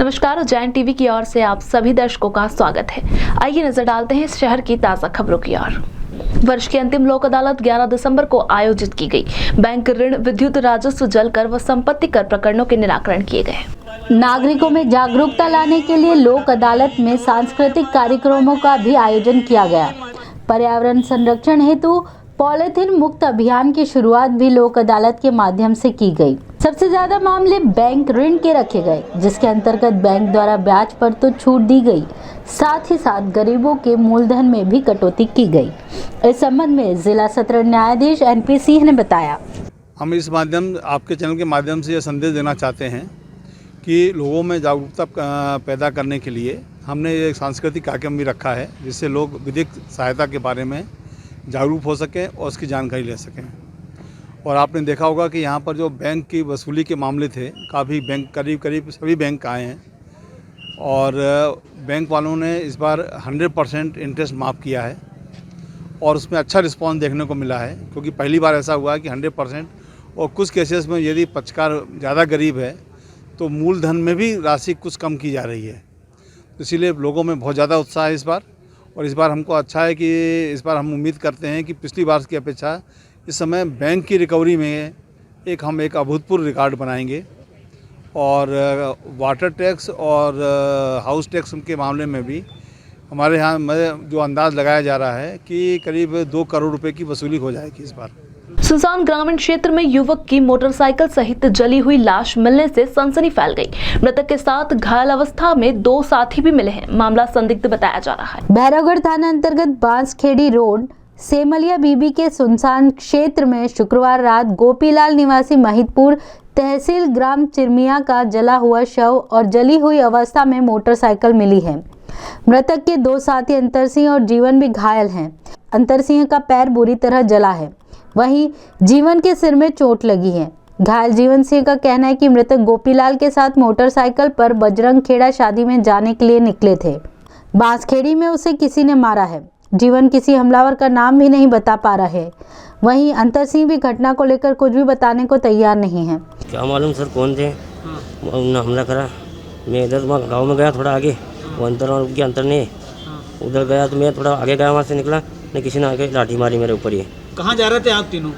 नमस्कार, उज्जैन टीवी की ओर से आप सभी दर्शकों का स्वागत है। आइए नजर डालते हैं इस शहर की ताजा खबरों की ओर। वर्ष की अंतिम लोक अदालत 11 दिसंबर को आयोजित की गई। बैंक ऋण, विद्युत, राजस्व, जल कर व संपत्ति कर प्रकरणों के निराकरण किए गए। नागरिकों में जागरूकता लाने के लिए लोक अदालत में सांस्कृतिक कार्यक्रमों का भी आयोजन किया गया। पर्यावरण संरक्षण हेतु पॉलीथीन मुक्त अभियान की शुरुआत भी लोक अदालत के माध्यम से की गई। सबसे ज्यादा मामले बैंक ऋण के रखे गए, जिसके अंतर्गत बैंक द्वारा ब्याज पर तो छूट दी गई, साथ ही साथ गरीबों के मूलधन में भी कटौती की गई। इस संबंध में जिला सत्र न्यायाधीश NP सिंह ने बताया। हम इस माध्यम आपके चैनल के माध्यम से यह संदेश देना चाहते हैं कि लोगों में जागरूकता पैदा करने के लिए हमने एक सांस्कृतिक कार्यक्रम भी रखा है, जिससे लोग विधिक सहायता के बारे में जागरूक हो सकें और उसकी जानकारी ले सकें। और आपने देखा होगा कि यहाँ पर जो बैंक की वसूली के मामले थे, काफ़ी बैंक करीब सभी बैंक आए हैं और बैंक वालों ने इस बार 100% इंटरेस्ट माफ़ किया है और उसमें अच्छा रिस्पांस देखने को मिला है, क्योंकि पहली बार ऐसा हुआ है कि 100%। और कुछ केसेस में यदि पक्षकार ज़्यादा गरीब है तो मूलधन में भी राशि कुछ कम की जा रही है। तो इसीलिए लोगों में बहुत ज़्यादा उत्साह है इस बार। और इस बार हमको अच्छा है कि इस बार हम उम्मीद करते हैं कि पिछली बार की अपेक्षा इस समय बैंक की रिकवरी में हम एक अभूतपूर्व रिकॉर्ड बनाएंगे। और वाटर टैक्स और हाउस टैक्स के मामले में भी हमारे यहाँ जो अंदाज़ लगाया जा रहा है कि करीब 2 करोड़ रुपए की वसूली हो जाएगी इस बार। सुनसान ग्रामीण क्षेत्र में युवक की मोटरसाइकिल सहित जली हुई लाश मिलने से सनसनी फैल गई। मृतक के साथ घायल अवस्था में 2 साथी भी मिले हैं। मामला संदिग्ध बताया जा रहा है। भैरवगढ़ थाना अंतर्गत बांसखेड़ी रोड सेमलिया बीबी के सुनसान क्षेत्र में शुक्रवार रात गोपीलाल निवासी महितपुर तहसील ग्राम चिरमिया का जला हुआ शव और जली हुई अवस्था में मोटरसाइकिल मिली है। मृतक के 2 साथी अंतर सिंह और जीवन भी घायल हैं। अंतर सिंह का पैर बुरी तरह जला है, वहीं जीवन के सिर में चोट लगी है। घायल जीवन सिंह का कहना है कि मृतक गोपीलाल के साथ मोटरसाइकिल पर बजरंग खेड़ा शादी में जाने के लिए निकले थे। बांसखेड़ी में उसे किसी ने मारा है। जीवन किसी हमलावर का नाम भी नहीं बता पा रहा है। वहीं अंतर सिंह भी घटना को लेकर कुछ भी बताने को तैयार नहीं है। क्या मालूम सर कौन थे, उन्होंने हमला करा। मैं इधर गाँव में गया थोड़ा आगे, वो अंतर ने उधर गया तो मैं थोड़ा आगे गया, वहाँ से निकला नहीं, किसी ने आगे लाठी मारी मेरे ऊपर। ये कहाँ जा रहे थे आप तीनों?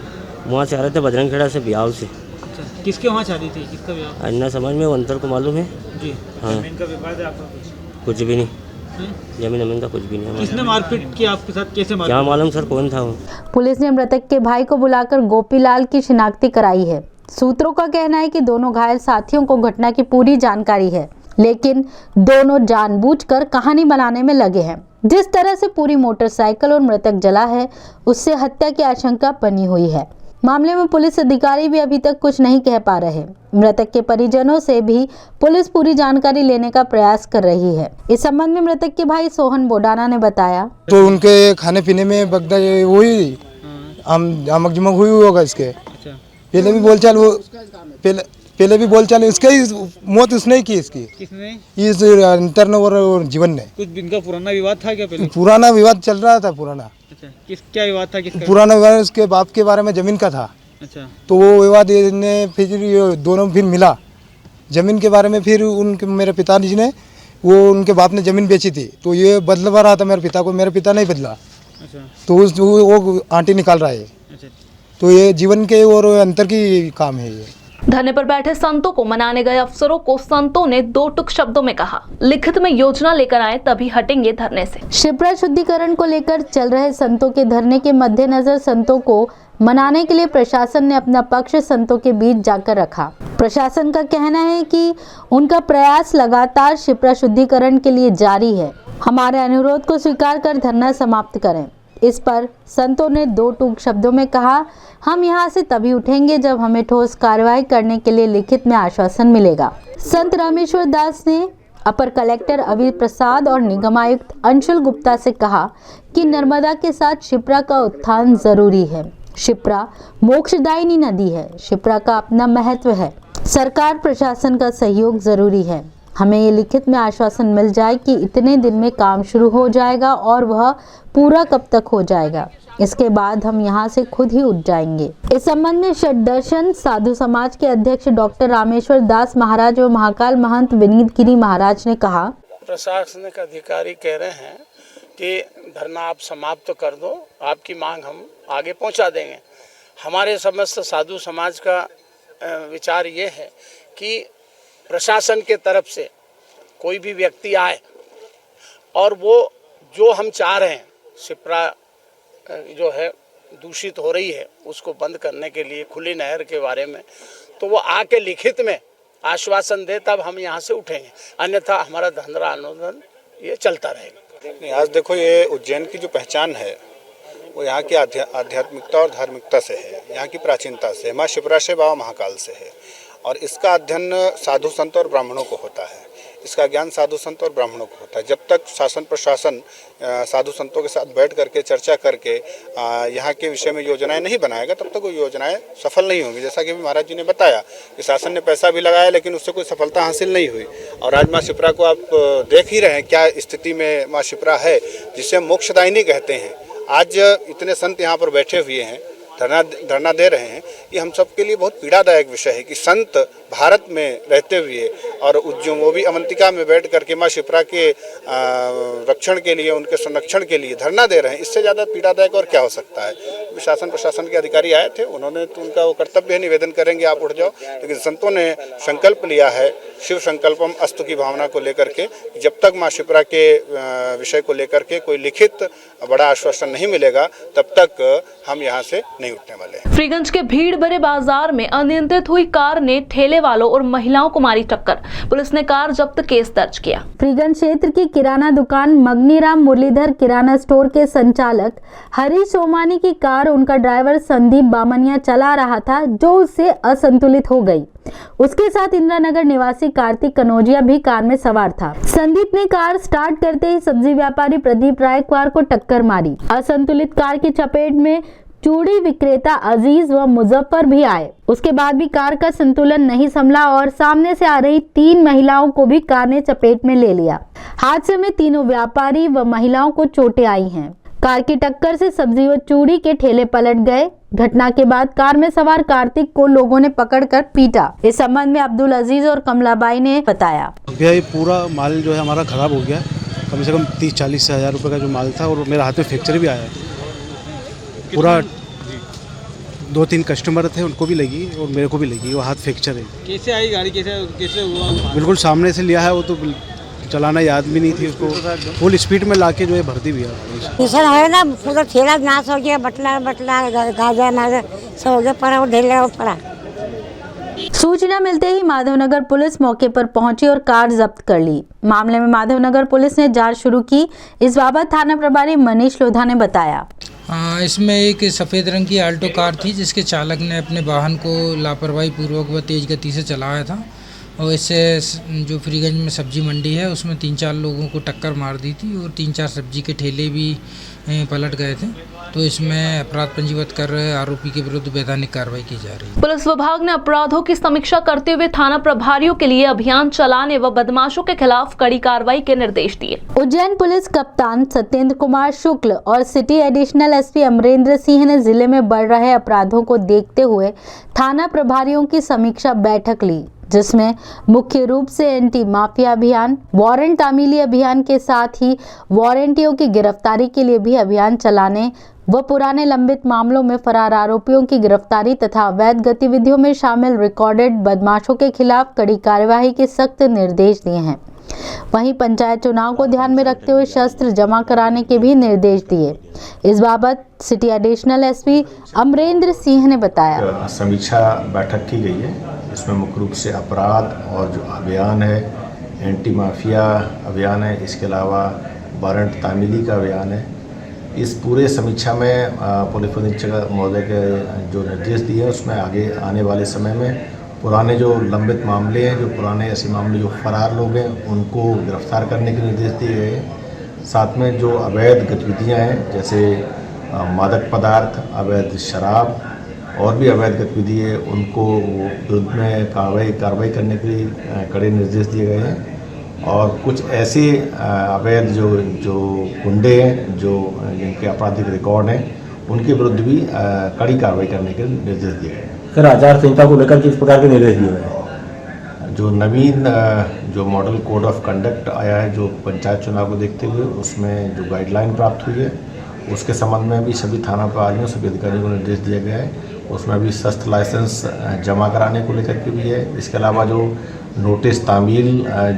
वहाँ से आ रहे थे बजरंग खेड़ा से, बिहार से। अच्छा, किसके वहाँ शादी थी, किसका ब्याह? अन्ना समझ में अंतर को मालूम है जी। हाँ। जमीन का विवाद है आपका? कुछ भी नहीं, जमीन का कुछ भी नहीं। किसने मारपीट की आपके साथ, कैसे मारपीट? क्या मालूम सर कौन था वो। पुलिस ने मृतक के भाई को बुलाकर गोपीलाल की शिनाख्ती कराई है। सूत्रों का कहना है कि दोनों घायल साथियों को घटना की पूरी जानकारी है, लेकिन दोनों जानबूझकर कहानी बनाने में लगे हैं। जिस तरह से पूरी मोटरसाइकिल और मृतक जला है, उससे हत्या की आशंका बनी हुई है। मामले में पुलिस अधिकारी भी अभी तक कुछ नहीं कह पा रहे। मृतक के परिजनों से भी पुलिस पूरी जानकारी लेने का प्रयास कर रही है। इस संबंध में मृतक के भाई सोहन बोडाना ने बताया, तो उनके खाने पीने में बगदा हुई आमक जमक हुई होगा इसके। पहले भी बोलचाल पहले भी बोलचाल इसके मौत उसने ही की। इसकी किसने? इस अंतर और जीवन ने। कुछ दिन का पुराना विवाद था क्या पहले? पुराना विवाद चल रहा था पुराना। अच्छा, क्या विवाद था? किसका? पुराना विवाद उसके बाप के बारे में जमीन का था। अच्छा, तो वो विवाद ने फिर दोनों फिर मिला जमीन के बारे में। फिर उनके मेरे पिताजी ने उनके बाप ने जमीन बेची थी, तो ये बदलवा रहा था मेरे पिता को, मेरे पिता नहीं बदला। अच्छा, तो वो आंटी निकाल रहा है। अच्छा, तो ये जीवन के और अंतर की काम है ये। धरने पर बैठे संतों को मनाने गए अफसरों को संतों ने 2 टुक शब्दों में कहा, लिखित में योजना लेकर आए तभी हटेंगे धरने से। शिप्रा शुद्धिकरण को लेकर चल रहे संतों के धरने के मद्देनजर संतों को मनाने के लिए प्रशासन ने अपना पक्ष संतों के बीच जाकर रखा। प्रशासन का कहना है कि उनका प्रयास लगातार शिप्रा शुद्धिकरण के लिए जारी है। हमारे अनुरोध को स्वीकार कर धरना समाप्त करें। इस पर संतों ने 2 टूक शब्दों में कहा, हम यहाँ से तभी उठेंगे जब हमें ठोस कार्रवाई करने के लिए लिखित में आश्वासन मिलेगा। संत रामेश्वर दास ने अपर कलेक्टर अविर प्रसाद और निगम आयुक्त अंशुल गुप्ता से कहा कि नर्मदा के साथ शिप्रा का उत्थान जरूरी है। शिप्रा मोक्षदायिनी नदी है। शिप्रा का अपना महत्व है। सरकार प्रशासन का सहयोग जरूरी है। हमें ये लिखित में आश्वासन मिल जाए कि इतने दिन में काम शुरू हो जाएगा और वह पूरा कब तक हो जाएगा। इसके बाद हम यहाँ से खुद ही उठ जाएंगे। इस संबंध में षड्दर्शन साधु समाज के अध्यक्ष डॉक्टर रामेश्वर दास महाराज और महाकाल महंत विनीत गिरी महाराज ने कहा, प्रशासनिक अधिकारी कह रहे हैं कि धरना आप समाप्त कर दो, आपकी मांग हम आगे पहुंचा देंगे। हमारे समस्त साधु समाज का विचार ये है कि प्रशासन के तरफ से कोई भी व्यक्ति आए और वो जो हम चाह रहे हैं, शिप्रा जो है दूषित हो रही है उसको बंद करने के लिए खुली नहर के बारे में, तो वो आके लिखित में आश्वासन दे, तब हम यहाँ से उठेंगे, अन्यथा हमारा धरना आंदोलन ये चलता रहेगा। नहीं, आज देखो ये उज्जैन की जो पहचान है वो यहाँ की आध्यात्मिकता और धार्मिकता से है, यहाँ की प्राचीनता से, माँ शिप्रा से, बाबा महाकाल से है। और इसका अध्ययन साधु संत और ब्राह्मणों को होता है, इसका ज्ञान साधु संत और ब्राह्मणों को होता है। जब तक शासन प्रशासन साधु संतों के साथ बैठ करके चर्चा करके यहाँ के विषय में योजनाएं नहीं बनाएगा, तब तक वो योजनाएं सफल नहीं होंगी। जैसा कि अभी महाराज जी ने बताया कि शासन ने पैसा भी लगाया लेकिन उससे कोई सफलता हासिल नहीं हुई। और आज माँ शिप्रा को आप देख ही रहे हैं क्या स्थिति में माँ शिप्रा है, जिसे मोक्षदायिनी कहते हैं। आज इतने संत यहाँ पर बैठे हुए हैं, धरना दे रहे हैं। ये हम सब के लिए बहुत पीड़ादायक विषय है कि संत भारत में रहते हुए और वो भी अवंतिका में बैठ करके माँ शिप्रा के रक्षण के लिए, उनके संरक्षण के लिए धरना दे रहे हैं। इससे ज़्यादा पीड़ादायक और क्या हो सकता है। शासन प्रशासन के अधिकारी आए थे, उन्होंने तो उनका वो कर्तव्य है, निवेदन करेंगे आप उठ जाओ, लेकिन संतों ने संकल्प लिया है शिव संकल्पम अस्तु की भावना को लेकर के, जब तक माँ शिप्रा के विषय को लेकर के कोई लिखित बड़ा आश्वासन नहीं मिलेगा तब तक हम यहाँ से नहीं उठने वाले हैं। फ्रीगंज के भीड़ भरे बाजार में अनियंत्रित हुई कार ने ठेले वालों और महिलाओं को मारी टक्कर, पुलिस ने कार जब्त, केस दर्ज किया। फ्रीगंज क्षेत्र की किराना दुकान मगनीराम मुरलीधर किराना स्टोर के संचालक हरीश सोमानी की कार उनका ड्राइवर संदीप बामनिया चला रहा था, जो उससे असंतुलित हो गई। उसके साथ इंदिरानगर निवासी कार्तिक कनौजिया भी कार में सवार था। संदीप ने कार स्टार्ट करते ही सब्जी व्यापारी प्रदीप रायकवार को टक्कर मारी। असंतुलित कार की चपेट में चूड़ी विक्रेता अजीज व मुजफ्फर भी आए। उसके बाद भी कार का संतुलन नहीं संभला और सामने से आ रही 3 महिलाओं को भी कार ने चपेट में ले लिया। हादसे में तीनों व्यापारी व महिलाओं को चोटें आई हैं। कार की टक्कर से सब्जी व चूड़ी के ठेले पलट गए। घटना के बाद कार में सवार कार्तिक को लोगों ने पकड़कर पीटा। इस संबंध में अब्दुल अजीज और कमलाबाई ने बताया, भैया ये पूरा माल जो है हमारा ख़राब हो गया, कम से कम 30-40 हज़ार रुपये का जो माल था, और मेरे हाथ में फ्रैक्चर भी आया है पूरा। 2-3 कस्टमर थे, उनको भी लगी और मेरे को भी लगी, वो हाथ फ्रैक्चर है। कैसे आई गाड़ी, कैसे हुआ? बिल्कुल सामने से लिया है, वो तो चलाना याद भी नहीं थी उसको, फुल स्पीड में लाके जो है भर दी भैया। है ना, पूरा ठेला नाश हो गया, बटला गाजा नाजा सब हो गया, पड़ा वो ढेला पड़ा। सूचना मिलते ही माधवनगर पुलिस मौके पर पहुंची और कार जब्त कर ली। मामले में माधवनगर पुलिस ने जांच शुरू की। इस बाबत थाना प्रभारी मनीष लोधा ने बताया, इसमें एक सफ़ेद रंग की आल्टो कार थी जिसके चालक ने अपने वाहन को लापरवाही पूर्वक व तेज़ गति से चलाया था और इससे जो फ्रीगंज में सब्जी मंडी है उसमें 3-4 लोगों को टक्कर मार दी थी और 3-4 सब्जी के ठेले भी पलट गए थे। तो इसमें अपराध पंजीबद्ध कर रहे आरोपी के विरुद्ध वैधानिक कार्रवाई की जा रही है। पुलिस विभाग ने अपराधों की समीक्षा करते हुए थाना प्रभारियों के लिए अभियान चलाने व बदमाशों के खिलाफ कड़ी कार्रवाई के निर्देश दिए। उज्जैन पुलिस कप्तान सत्येंद्र कुमार शुक्ल और city additional SP Amrendra Singh ने जिले में बढ़ रहे अपराधों को देखते हुए थाना प्रभारियों की समीक्षा बैठक ली, जिसमें मुख्य रूप से एंटी माफिया अभियान, वारंट तामीली अभियान के साथ ही वारंटियों की गिरफ्तारी के लिए भी अभियान चलाने व पुराने लंबित मामलों में फरार आरोपियों की गिरफ्तारी तथा अवैध गतिविधियों में शामिल रिकॉर्डेड बदमाशों के खिलाफ कड़ी कार्यवाही के सख्त निर्देश दिए हैं। वहीं पंचायत चुनाव को ध्यान में रखते हुए शस्त्र जमा कराने के भी निर्देश दिए। इस बाबत city additional SP Amrendra Singh ने बताया, समीक्षा बैठक की गई है। इसमें मुख्य रूप से अपराध और जो अभियान है, एंटी माफिया अभियान है, इसके अलावा वारंट तामीली का अभियान है। इस पूरे समीक्षा में पुलिस अधीक्षक महोदय के जो निर्देश दिए हैं उसमें आगे आने वाले समय में पुराने जो लंबित मामले हैं, जो पुराने ऐसे मामले जो फरार लोग हैं, उनको गिरफ्तार करने के निर्देश दिए गए हैं। साथ में जो अवैध गतिविधियां हैं, जैसे मादक पदार्थ, अवैध शराब और भी अवैध गतिविधि है, उनको विरुद्ध में कार्रवाई करने के लिए कड़े निर्देश दिए गए हैं। और कुछ ऐसे अवैध जो गुंडे हैं, जो जिनके आपराधिक रिकॉर्ड हैं, उनके विरुद्ध भी कड़ी कार्रवाई करने के निर्देश दिए गए। सर, आचार संहिता को लेकर किस प्रकार के निर्देश दिए गए? जो नवीन जो मॉडल कोड ऑफ कंडक्ट आया है जो पंचायत चुनाव को देखते हुए, उसमें जो गाइडलाइन प्राप्त हुई है उसके संबंध में भी सभी थाना प्रभारियों सभी अधिकारियों को निर्देश दिया गया है। उसमें भी शस्त्र लाइसेंस जमा कराने को लेकर के भी है। इसके अलावा जो नोटिस तामील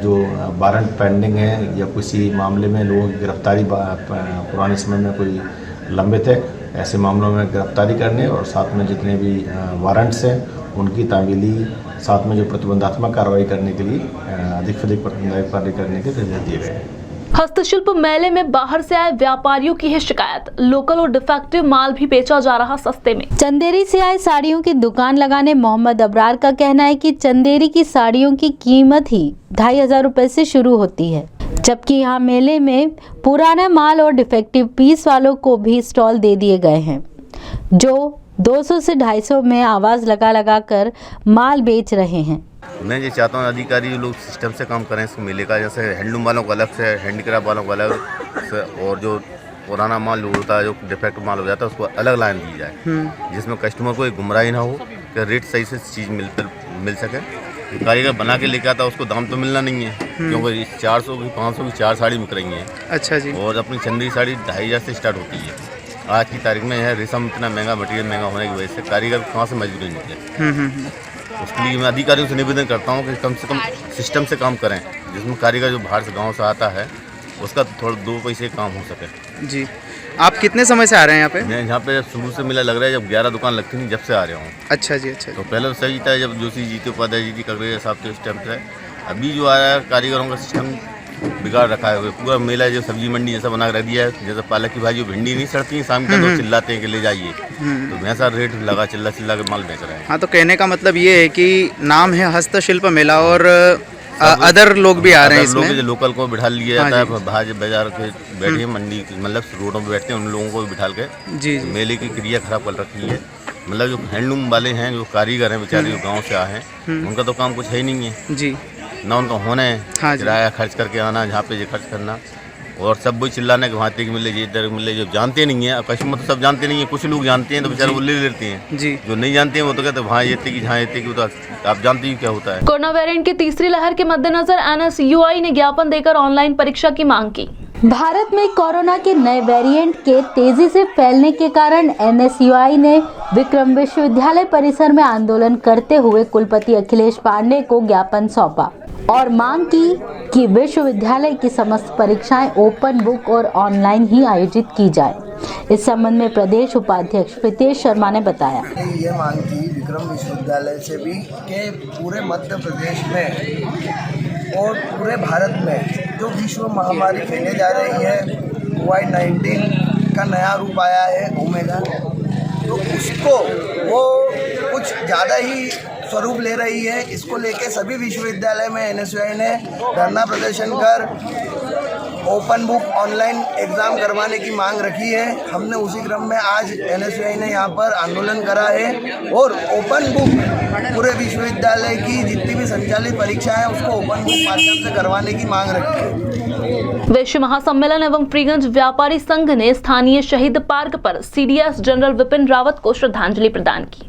जो वारंट पेंडिंग है या किसी मामले में लोगों की गिरफ्तारी पुराने समय में कोई लंबित है, ऐसे मामलों में गिरफ्तारी करने और साथ में जितने भी वारंट्स हैं उनकी तामीली, साथ में जो प्रतिबंधात्मक कार्रवाई करने के लिए अधिक से अधिक प्रतिबंधात्मक कार्रवाई करने के निर्देश दिए गए हैं। हस्तशिल्प मेले में बाहर से आए व्यापारियों की है शिकायत, लोकल और डिफेक्टिव माल भी बेचा जा रहा सस्ते में। चंदेरी से आए साड़ियों की दुकान लगाने मोहम्मद अबरार का कहना है कि चंदेरी की साड़ियों की कीमत ही 2500 रुपए से शुरू होती है, जबकि यहाँ मेले में पुराना माल और डिफेक्टिव पीस वालों को भी स्टॉल दे दिए गए हैं जो 200 से 250 में आवाज लगा लगा कर माल बेच रहे हैं। मैं ये चाहता हूँ अधिकारी लोग सिस्टम से काम करें इस मेले का, जैसे हैंडलूम वालों को अलग से, हैंडीक्राफ्ट वालों को अलग से, और जो पुराना माल जो होता है, जो डिफेक्ट माल हो जाता है, उसको अलग लाइन दी जाए, जिसमें कस्टमर को एक गुमराही ना हो कि रेट सही से चीज़ मिल सके। कारीगर बना के लेके आता है उसको दाम तो मिलना नहीं है, क्योंकि 400 की 500 की 4 साड़ी बिक रही हैं। अच्छा जी। और अपनी चंदेरी साड़ी 2500 से स्टार्ट होती है। आज की तारीख में यह रेशम इतना महंगा, मटेरियल महंगा होने की वजह से कारीगर कहाँ से मजबूरी निकले। उसके लिए मैं अधिकारियों से निवेदन करता हूँ कि कम से कम सिस्टम से काम करें, जिसमें कारीगर जो बाहर से गांव से आता है उसका थोड़ा 2 पैसे काम हो सके। जी। आप कितने समय से आ रहे हैं यहाँ पे? मैं यहाँ पे शुरू से मेला लग रहा है, जब 11 दुकान लगती थी जब से आ रहा हूँ। अच्छा जी, अच्छा। तो पहले तो सही था, जब जोशी जीते उपाध्याय जी कर रहे साहब के सिस्टम से। अभी जो आ रहा है कारीगरों का सिस्टम बिगाड़ रखा है। पूरा मेला जो सब्जी मंडी जैसा बना रख दिया है, जैसे पालक की भाजी भिंडी नहीं सड़ती शाम के तो चिल्लाते हैं कि ले जाइए, तो वैसा रेट लगा चिल्ला के माल बेच रहे हैं। हाँ, तो कहने का मतलब ये है कि नाम है हस्तशिल्प मेला और अदर लोग भी आ रहे हैं इसमें। लोग जो लोकल को बिठा लिया जाता है, बाहर बाजार के बैठे मंडी मतलब रोडों पे बैठते हैं, उन लोगों को भी बिठा के जी मेले की क्रिया खराब कर रखी है। मतलब जो हैंडलूम वाले हैं, जो कारीगर हैं बेचारे, जो गाँव से आए हैं, उनका तो काम कुछ है ही नहीं है जी, ना उनका होना है। हाँ, किराया खर्च करके आना, जहाँ पे ये खर्च करना, और सब वही चिल्लाने के वहाँ तक मिले, ये इधर मिले, जो जानते नहीं है। कस्टमर तो सब जानते नहीं है, कुछ लोग जानते हैं तो बेचारे वो ले लेते हैं जी। जो नहीं जानते हैं वो तो कहते हैं वहाँ ये की जहाँ ये की, तो आप जानते ही क्या होता है। कोरोना वेरिएंट की तीसरी लहर के मद्देनजर NSUI ने ज्ञापन देकर ऑनलाइन परीक्षा की मांग की। भारत में कोरोना के नए वेरिएंट के तेजी से फैलने के कारण NSUI ने विक्रम विश्वविद्यालय परिसर में आंदोलन करते हुए कुलपति अखिलेश पांडे को ज्ञापन सौंपा और मांग की कि विश्वविद्यालय की समस्त परीक्षाएं ओपन बुक और ऑनलाइन ही आयोजित की जाए। इस संबंध में प्रदेश उपाध्यक्ष प्रीतेश शर्मा ने बताया। ये मांग की विक्रम विश्वविद्यालय से भी कि पूरे मध्य प्रदेश में और पूरे भारत में जो विश्व महामारी फैले जा रही है, कोविड-19 का नया रूप आया है ओमेगा, तो उसको वो कुछ ज़्यादा ही स्वरूप ले रही है। इसको लेके सभी विश्वविद्यालय में NSUI ने धरना प्रदर्शन कर ओपन बुक ऑनलाइन एग्ज़ाम करवाने की मांग रखी है। हमने उसी क्रम में आज NSUI ने यहाँ पर आंदोलन करा है और ओपन बुक पूरे विश्वविद्यालय की जितनी भी संचालित परीक्षा है उसको ओपन बुक माध्यम से करवाने की मांग रखी है। विश्व महासम्मेलन एवं फ्रीगंज व्यापारी संघ ने स्थानीय शहीद पार्क पर CDS जनरल विपिन रावत को श्रद्धांजलि प्रदान की।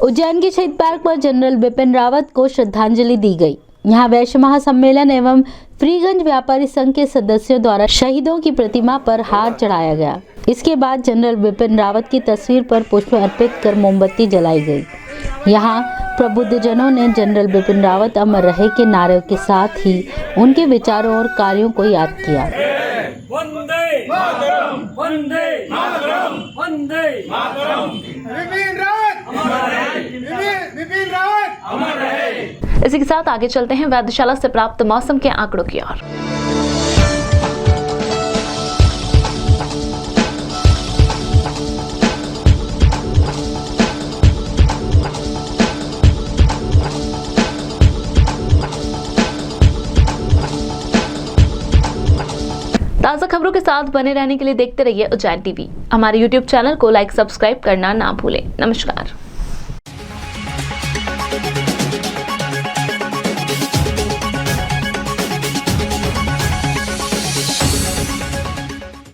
उज्जैन के शहीद पार्क पर जनरल बिपिन रावत को श्रद्धांजलि दी गई। यहाँ वैश्य महासम्मेलन एवं फ्रीगंज व्यापारी संघ के सदस्यों द्वारा शहीदों की प्रतिमा पर हार चढ़ाया गया। इसके बाद जनरल बिपिन रावत की तस्वीर पर पुष्प अर्पित कर मोमबत्ती जलाई गई। यहाँ प्रबुद्धजनों ने जनरल बिपिन रावत अमर रहे के नारे के साथ ही उनके विचारों और कार्यों को याद किया। वंदे मातरम, वंदे मातरम, वंदे मातरम। विपिन रावत अमर रहे, विपिन रावत अमर रहे। इसी के साथ आगे चलते हैं वेधशाला से प्राप्त मौसम के आंकड़ों की ओर। ताज़ा खबरों के साथ बने रहने के लिए देखते रहिए उज्जैन टीवी। हमारे YouTube चैनल को लाइक सब्सक्राइब करना ना भूलें। नमस्कार।